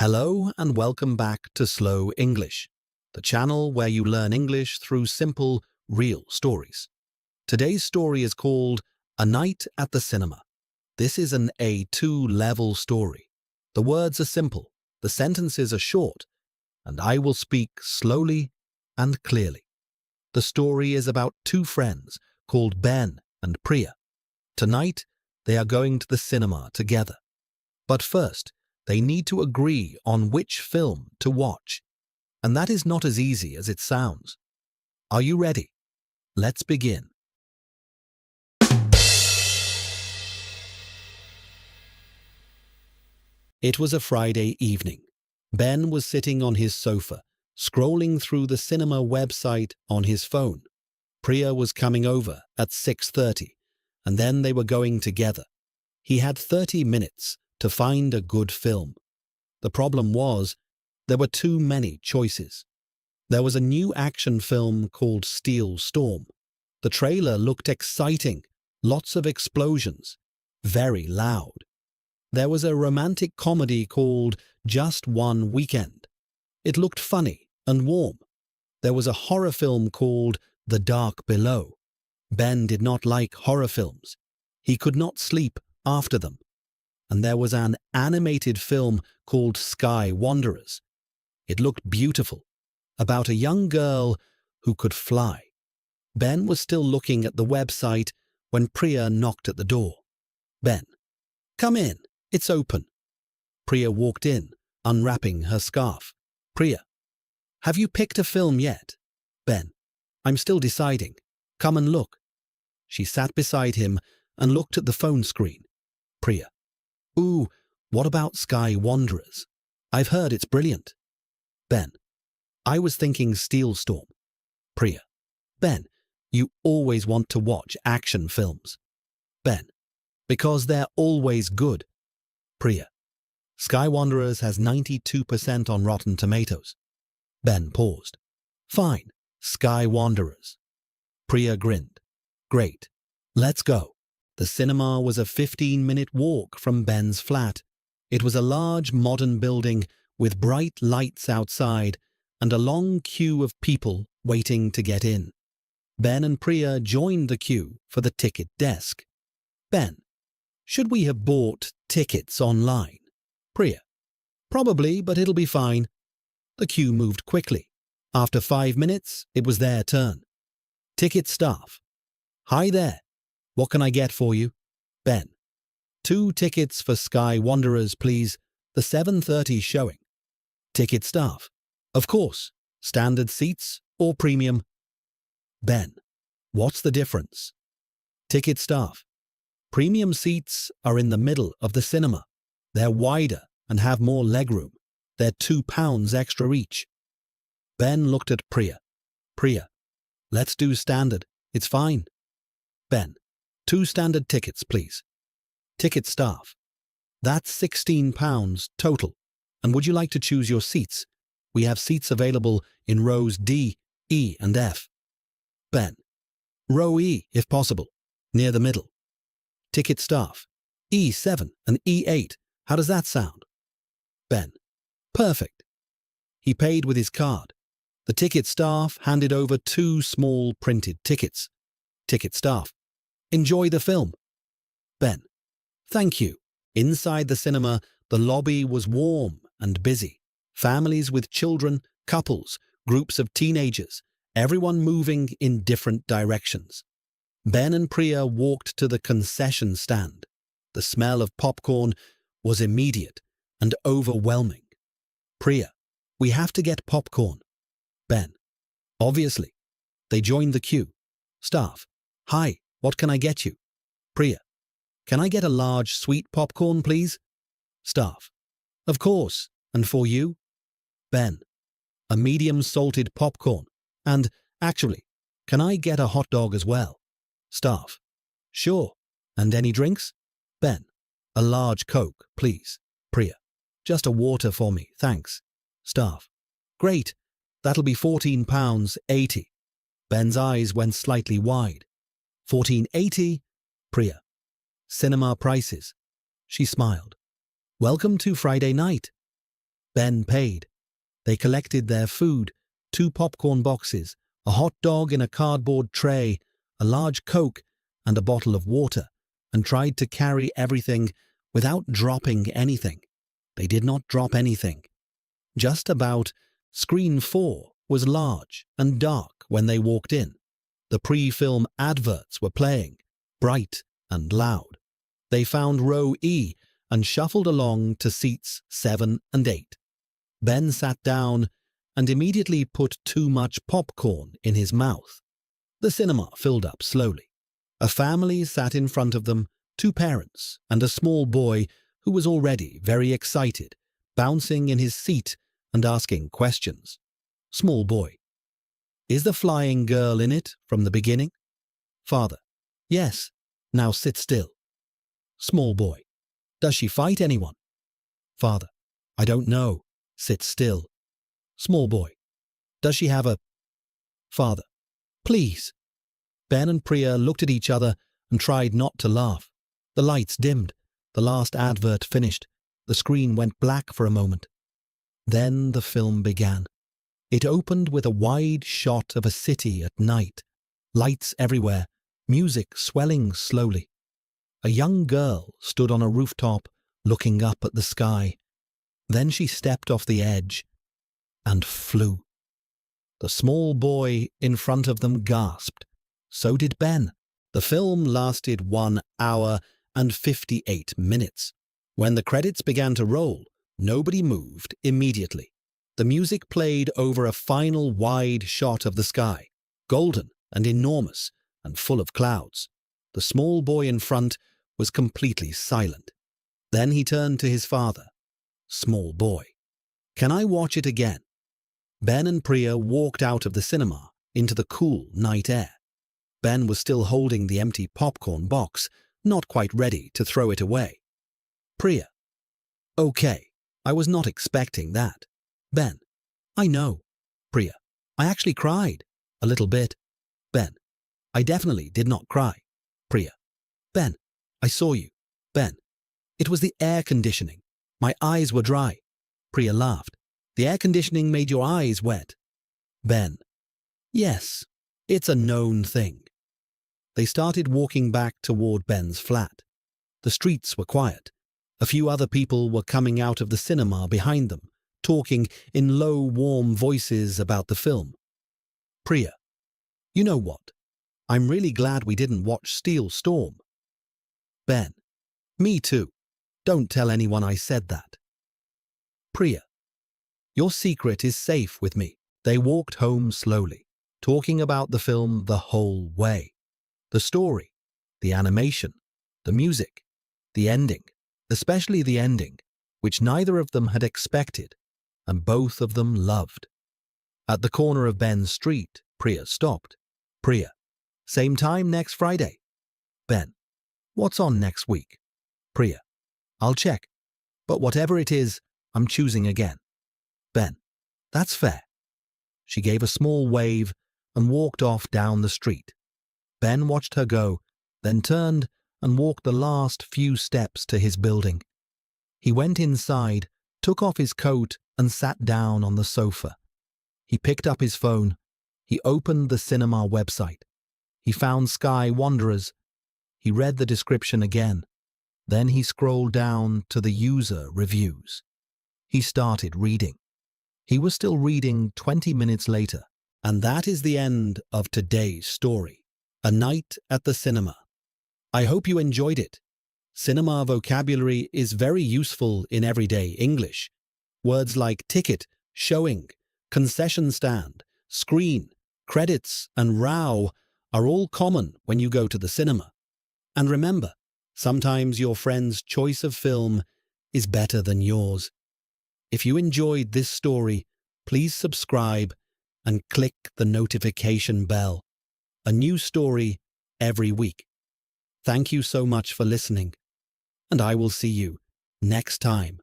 Hello and welcome back to Slow English, the channel where you learn English through simple, real stories. Today's story is called A Night at the Cinema. This is an A2 level story. The words are simple, the sentences are short, and I will speak slowly and clearly. The story is about two friends called Ben and Priya. Tonight, they are going to the cinema together. But first, they need to agree on which film to watch. And that is not as easy as it sounds. Are you ready? Let's begin. It was a Friday evening. Ben was sitting on his sofa, scrolling through the cinema website on his phone. Priya was coming over at 6:30, and then they were going together. He had 30 minutes to find a good film. The problem was, there were too many choices. There was a new action film called Steel Storm. The trailer looked exciting, lots of explosions, very loud. There was a romantic comedy called Just One Weekend. It looked funny and warm. There was a horror film called The Dark Below. Ben did not like horror films. He could not sleep after them. And there was an animated film called Sky Wanderers. It looked beautiful, about a young girl who could fly. Ben was still looking at the website when Priya knocked at the door. Ben, come in, it's open. Priya walked in, unwrapping her scarf. Priya, have you picked a film yet? Ben, I'm still deciding. Come and look. She sat beside him and looked at the phone screen. Priya, ooh, what about Sky Wanderers? I've heard it's brilliant. Ben, I was thinking Steel Storm. Priya, Ben, you always want to watch action films. Ben, because they're always good. Priya, Sky Wanderers has 92% on Rotten Tomatoes. Ben paused. Fine, Sky Wanderers. Priya grinned. Great, let's go. The cinema was a 15-minute walk from Ben's flat. It was a large modern building with bright lights outside and a long queue of people waiting to get in. Ben and Priya joined the queue for the ticket desk. Ben, should we have bought tickets online? Priya, probably, but it'll be fine. The queue moved quickly. After 5 minutes, it was their turn. Ticket staff. Hi there. What can I get for you? Ben, 2 tickets for Sky Wanderers, please. The 7:30 showing. Ticket staff. Of course. Standard seats or premium? Ben, what's the difference? Ticket staff. Premium seats are in the middle of the cinema. They're wider and have more legroom. They're £2 extra each. Ben looked at Priya. Priya, let's do standard. It's fine. Ben, 2 standard tickets, please. Ticket staff. That's £16 total. And would you like to choose your seats? We have seats available in rows D, E and F. Ben, row E if possible, near the middle. Ticket staff. E7 and E8. How does that sound? Ben, perfect. He paid with his card. The ticket staff handed over 2 small printed tickets. Ticket staff. Enjoy the film. Ben, thank you. Inside the cinema, the lobby was warm and busy. Families with children, couples, groups of teenagers, everyone moving in different directions. Ben and Priya walked to the concession stand. The smell of popcorn was immediate and overwhelming. Priya, we have to get popcorn. Ben, obviously. They joined the queue. Staff, hi. What can I get you? Priya, can I get a large sweet popcorn, please? Staff, of course. And for you? Ben, a medium salted popcorn. And, actually, can I get a hot dog as well? Staff, sure. And any drinks? Ben, a large Coke, please. Priya, just a water for me, thanks. Staff, great. That'll be £14.80. Ben's eyes went slightly wide. $14.80, Priya. Cinema prices. She smiled. Welcome to Friday night. Ben paid. They collected their food, 2 popcorn boxes, a hot dog in a cardboard tray, a large Coke, and a bottle of water, and tried to carry everything without dropping anything. They did not drop anything. Just about. Screen 4 was large and dark when they walked in. The pre-film adverts were playing, bright and loud. They found row E and shuffled along to seats 7 and 8. Ben sat down and immediately put too much popcorn in his mouth. The cinema filled up slowly. A family sat in front of them, 2 parents and a small boy who was already very excited, bouncing in his seat and asking questions. Small boy: "Is the flying girl in it from the beginning?" Father: "Yes. Now sit still." Small boy: "Does she fight anyone?" Father: "I don't know. Sit still." Small boy: "Does she have a—" Father: "Please." Ben and Priya looked at each other and tried not to laugh. The lights dimmed. The last advert finished. The screen went black for a moment. Then the film began. It opened with a wide shot of a city at night. Lights everywhere, music swelling slowly. A young girl stood on a rooftop looking up at the sky. Then she stepped off the edge and flew. The small boy in front of them gasped. So did Ben. The film lasted 1 hour and 58 minutes. When the credits began to roll, nobody moved immediately. The music played over a final wide shot of the sky, golden and enormous and full of clouds. The small boy in front was completely silent. Then he turned to his father. "Small boy, can I watch it again?" Ben and Priya walked out of the cinema into the cool night air. Ben was still holding the empty popcorn box, not quite ready to throw it away. Priya: "Okay, I was not expecting that." Ben: "I know." Priya: "I actually cried. A little bit." Ben: "I definitely did not cry." Priya: "Ben, I saw you." Ben: "It was the air conditioning. My eyes were dry." Priya laughed. "The air conditioning made your eyes wet." Ben: "Yes, it's a known thing." They started walking back toward Ben's flat. The streets were quiet. A few other people were coming out of the cinema behind them, talking in low, warm voices about the film. Priya: "You know what? I'm really glad we didn't watch Steel Storm." Ben: "Me too. Don't tell anyone I said that." Priya: "Your secret is safe with me." They walked home slowly, talking about the film the whole way. The story, the animation, the music, the ending, especially the ending, which neither of them had expected, and both of them loved. At the corner of Ben's street, Priya stopped. Priya: "Same time next Friday." Ben: "What's on next week?" Priya: "I'll check. But whatever it is, I'm choosing again." Ben: "That's fair." She gave a small wave and walked off down the street. Ben watched her go, then turned and walked the last few steps to his building. He went inside, took off his coat and sat down on the sofa. He picked up his phone. He opened the cinema website. He found Sky Wanderers. He read the description again. Then he scrolled down to the user reviews. He started reading. He was still reading 20 minutes later. And that is the end of today's story. A Night at the Cinema. I hope you enjoyed it. Cinema vocabulary is very useful in everyday English. Words like ticket, showing, concession stand, screen, credits, and row are all common when you go to the cinema. And remember, sometimes your friend's choice of film is better than yours. If you enjoyed this story, please subscribe and click the notification bell. A new story every week. Thank you so much for listening, and I will see you next time.